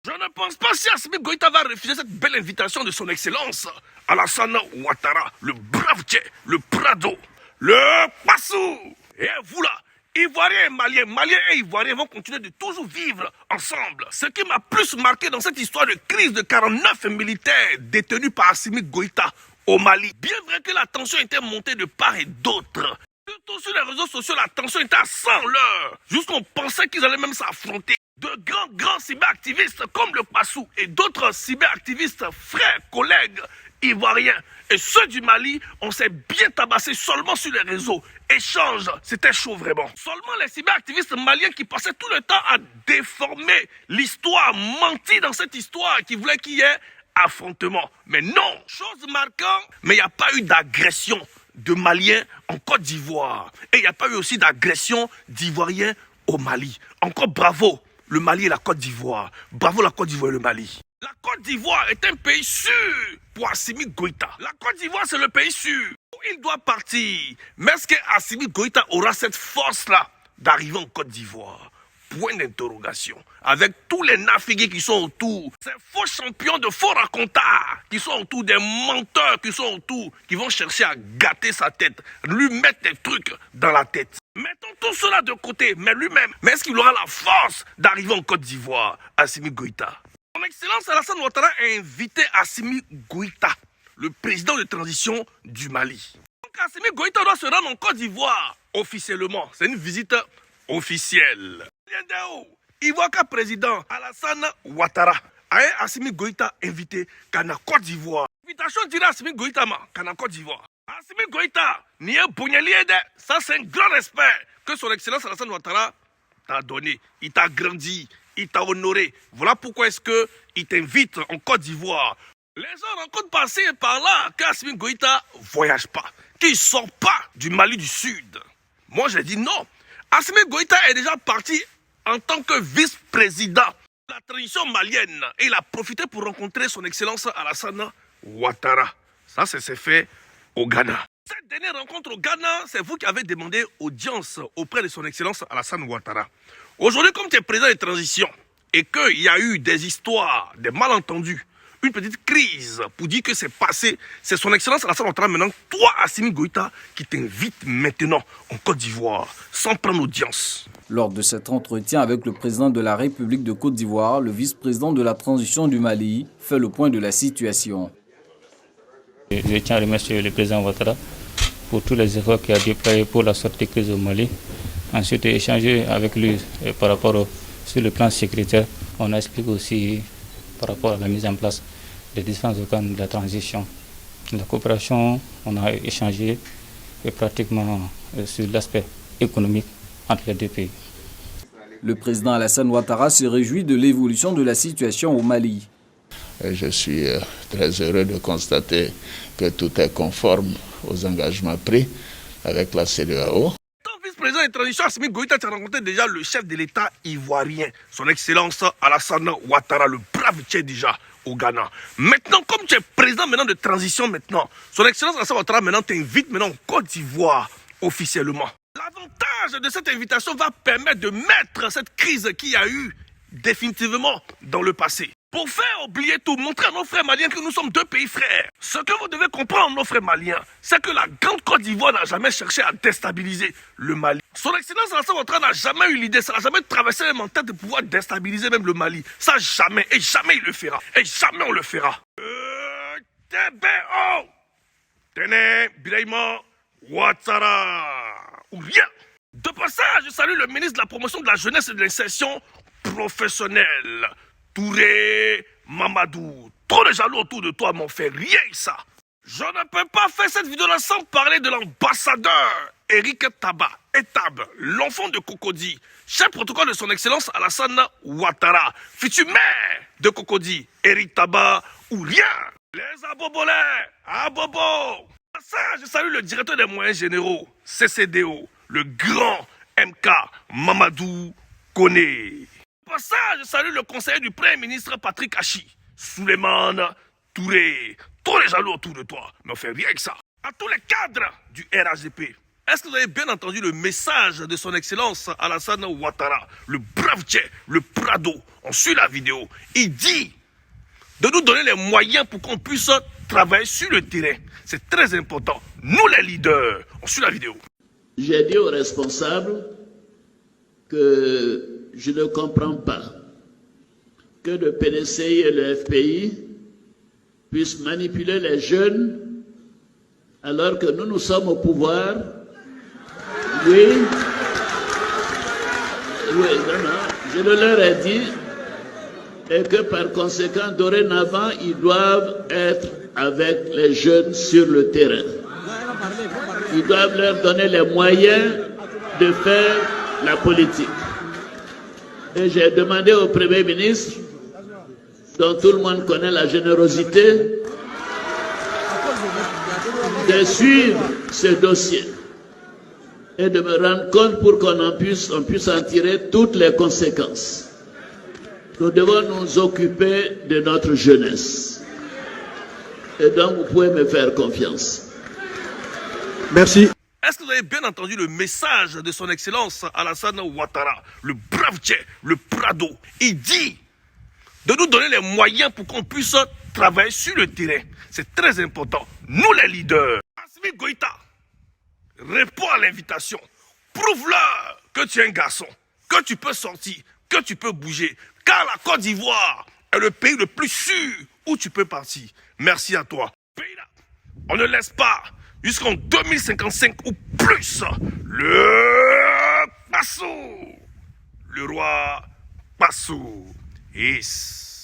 Je ne pense pas si Assimi Goïta va refuser cette belle invitation de son excellence Alassane Ouattara, le brave Tché, le Prado, le Passou. Et vous là, Ivoiriens et Maliens, Maliens et Ivoiriens vont continuer de toujours vivre ensemble. Ce qui m'a plus marqué dans cette histoire de crise de 49 militaires détenus par Assimi Goïta au Mali, bien vrai que la tension était montée de part et d'autre. Surtout sur les réseaux sociaux, la tension était à 100 l'heure. Jusqu'on pensait qu'ils allaient même s'affronter. De grands cyberactivistes comme le Passou et d'autres cyberactivistes, frères, collègues ivoiriens et ceux du Mali, on s'est bien tabassé seulement sur les réseaux. Échange, c'était chaud vraiment. Seulement les cyberactivistes maliens qui passaient tout le temps à déformer l'histoire, mentir dans cette histoire, qui voulaient qu'il y ait affrontement. Mais non, chose marquante, mais il n'y a pas eu d'agression de Maliens en Côte d'Ivoire. Et il n'y a pas eu aussi d'agression d'Ivoiriens au Mali. Encore bravo le Mali et la Côte d'Ivoire. Bravo la Côte d'Ivoire et le Mali. La Côte d'Ivoire est un pays sûr pour Assimi Goïta. La Côte d'Ivoire, c'est le pays sûr où il doit partir. Mais est-ce qu'Assimi Goïta aura cette force-là d'arriver en Côte d'Ivoire? Point d'interrogation. Avec tous les nafigués qui sont autour, ces faux champions de faux racontars qui sont autour, des menteurs qui sont autour, qui vont chercher à gâter sa tête, lui mettre des trucs dans la tête. Mettons tout cela de côté, mais lui-même, mais est-ce qu'il aura la force d'arriver en Côte d'Ivoire, Assimi Goïta? Son Excellence Alassane Ouattara a invité Assimi Goïta, le président de transition du Mali. Donc Assimi Goïta doit se rendre en Côte d'Ivoire officiellement. C'est une visite officielle. Ivoire président Alassane Ouattara a Assimi Goïta invité Kana Côte d'Ivoire. Invitation dirait Assimi Goïta Kana Côte d'Ivoire. Assimi Goïta, ni un Bognaliede, ça c'est un grand respect que son Excellence Alassane Ouattara t'a donné. Il t'a grandi, il t'a honoré. Voilà pourquoi est-ce qu'il t'invite en Côte d'Ivoire. Les gens rencontrent par-ci et par-là qu'Assimi Goïta ne voyage pas, qu'il ne sort pas du Mali du Sud. Moi j'ai dit non. Assimi Goïta est déjà parti en tant que vice-président de la transition malienne. Et il a profité pour rencontrer son Excellence Alassane Ouattara. Ça c'est fait au Ghana. Cette dernière rencontre au Ghana, c'est vous qui avez demandé audience auprès de son Excellence Alassane Ouattara. Aujourd'hui, comme tu es président de transition et qu'il y a eu des histoires, des malentendus, une petite crise pour dire que c'est passé, c'est son Excellence Alassane Ouattara maintenant, toi Assimi Goïta, qui t'invite maintenant en Côte d'Ivoire sans prendre audience. Lors de cet entretien avec le président de la République de Côte d'Ivoire, le vice-président de la transition du Mali fait le point de la situation. Je tiens à remercier le président Ouattara pour tous les efforts qu'il a déployés pour la sortie de crise au Mali. Ensuite, échanger avec lui par rapport sur le plan sécuritaire. On a expliqué aussi par rapport à la mise en place des différents organes de la transition. La coopération, on a échangé pratiquement sur l'aspect économique entre les deux pays. Le président Alassane Ouattara se réjouit de l'évolution de la situation au Mali. Je suis très heureux de constater que tout est conforme aux engagements pris avec la CEDEAO. Tant vice-président de transition, Assimi Goïta, tu as rencontré déjà le chef de l'État ivoirien, son Excellence Alassane Ouattara, le brave Tché déjà au Ghana. Maintenant, comme tu es président maintenant de transition maintenant, son Excellence Alassane Ouattara maintenant t'invite maintenant en Côte d'Ivoire officiellement. L'avantage de cette invitation va permettre de mettre cette crise qu'il y a eu définitivement dans le passé. Pour faire oublier tout, montrer à nos frères maliens que nous sommes deux pays frères. Ce que vous devez comprendre, nos frères maliens, c'est que la grande Côte d'Ivoire n'a jamais cherché à déstabiliser le Mali. Son Excellence Alassane Ouattara n'a jamais eu l'idée, ça n'a jamais traversé même en tête de pouvoir déstabiliser même le Mali. Ça jamais, et jamais il le fera. Et jamais on le fera. TBO Tene Birayma Ouattara ou rien. De passage, je salue le ministre de la promotion de la jeunesse et de l'insertion professionnelle. Touré Mamadou, trop de jaloux autour de toi m'ont fait rien ça. Je ne peux pas faire cette vidéo-là sans parler de l'ambassadeur Eric Etab, l'enfant de Cocody, chef protocole de son Excellence Alassane Ouattara, futur maire de Cocody, Eric Taba ou rien. Les abobolais, abobo. Ça, je salue le directeur des moyens généraux, CCDO, le grand MK Mamadou Koné. Pour ça, je salue le conseiller du Premier ministre Patrick Hachi, Souleymane Touré. Tous les jaloux autour de toi, mais on fait rien que ça. À tous les cadres du RHDP, Est-ce que vous avez bien entendu le message de son excellence Alassane Ouattara, le brave Tché, le Prado? On suit la vidéo. Il dit de nous donner les moyens pour qu'on puisse travailler sur le terrain. C'est très important. Nous les leaders, on suit la vidéo. J'ai dit aux responsables que je ne comprends pas que le PDCI et le FPI puissent manipuler les jeunes alors que nous sommes au pouvoir. Oui, non, je le leur ai dit, et que par conséquent, dorénavant, ils doivent être avec les jeunes sur le terrain. Ils doivent leur donner les moyens de faire la politique. Et j'ai demandé au Premier ministre, dont tout le monde connaît la générosité, de suivre ce dossier et de me rendre compte pour qu'on puisse en tirer toutes les conséquences. Nous devons nous occuper de notre jeunesse. Et donc, vous pouvez me faire confiance. Merci. Est-ce que vous avez bien entendu le message de son excellence Alassane Ouattara, le brave Tché, le Prado? Il dit de nous donner les moyens pour qu'on puisse travailler sur le terrain. C'est très important. Nous les leaders. Assimi Goïta, réponds à l'invitation. Prouve-leur que tu es un garçon, que tu peux sortir, que tu peux bouger. Car la Côte d'Ivoire est le pays le plus sûr où tu peux partir. Merci à toi. Pays-là, on ne laisse pas jusqu'en 2055 ou plus le Passou, le roi Passou. Yes.